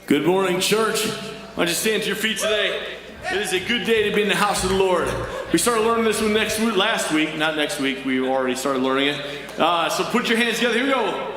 Good morning, church. Why don't you stand to your feet today? It is a good day to be in the house of the Lord. We started learning this one last week. Not next week. We already started learning it. So put your hands together. Here we go.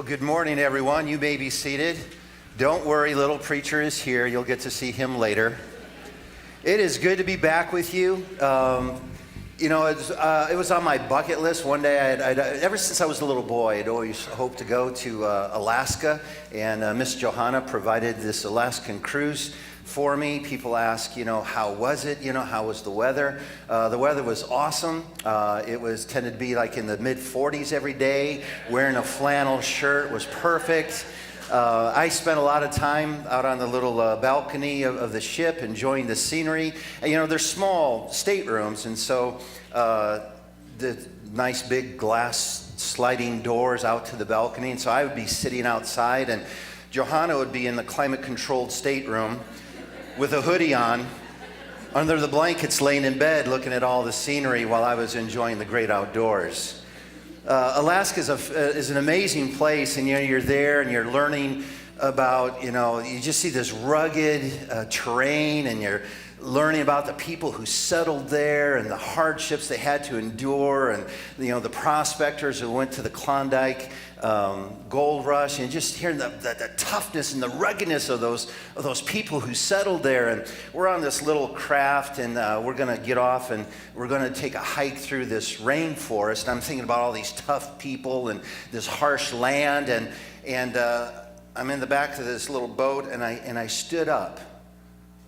Well, good morning, everyone. You may be seated. Don't worry, little preacher is here. You'll get to see him later. It is good to be back with you. It was on my bucket list. One day, ever since I was a little boy, I'd always hoped to go to Alaska, and Miss Johanna provided this Alaskan cruise for me. People ask, how was it? How was the weather? The weather was awesome. It was tended to be like in the mid-40s every day. Wearing a flannel shirt was perfect. I spent a lot of time out on the little balcony of the ship enjoying the scenery. And, they're small staterooms, and so the nice big glass sliding doors out to the balcony. And so I would be sitting outside, and Johanna would be in the climate-controlled stateroom with a hoodie on, under the blankets, laying in bed, looking at all the scenery while I was enjoying the great outdoors. Alaska is an amazing place, and you're there and you're learning about, you just see this rugged terrain, and you're learning about the people who settled there and the hardships they had to endure, and the prospectors who went to the Klondike gold rush, and just hearing the toughness and the ruggedness of those people who settled there. And we're on this little craft, and we're going to get off, and we're going to take a hike through this rainforest. And I'm thinking about all these tough people and this harsh land, and I'm in the back of this little boat, and I stood up,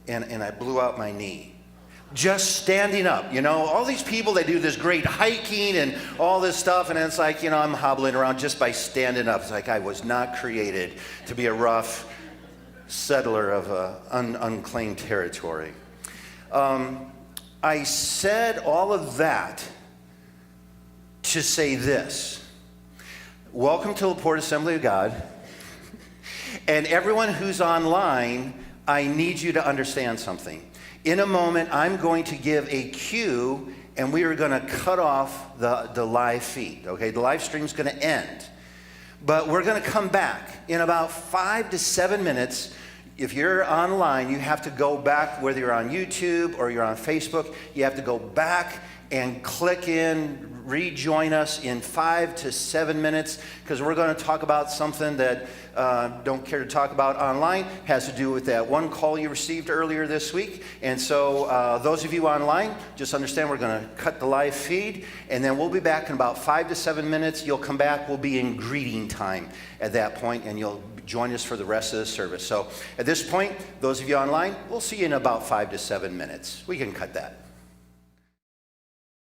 and I blew out my knee. Just standing up, all these people, they do this great hiking and all this stuff, and it's like, I'm hobbling around just by standing up. It's like I was not created to be a rough settler of unclaimed territory. I said all of that to say this. Welcome to LaPorte Assembly of God. And everyone who's online, I need you to understand something. In a moment, I'm going to give a cue, and we are going to cut off the live feed, okay? The live stream's going to end. But we're going to come back in about 5 to 7 minutes. If you're online, you have to go back, whether you're on YouTube or you're on Facebook, you have to go back and click in, rejoin us in 5 to 7 minutes, because we're going to talk about something that don't care to talk about online. Has to do with that one call you received earlier this week. And so those of you online, just understand we're going to cut the live feed, and then we'll be back in about 5 to 7 minutes. You'll come back. We'll be in greeting time at that point, and you'll join us for the rest of the service. So at this point, those of you online, we'll see you in about 5 to 7 minutes. We can cut that.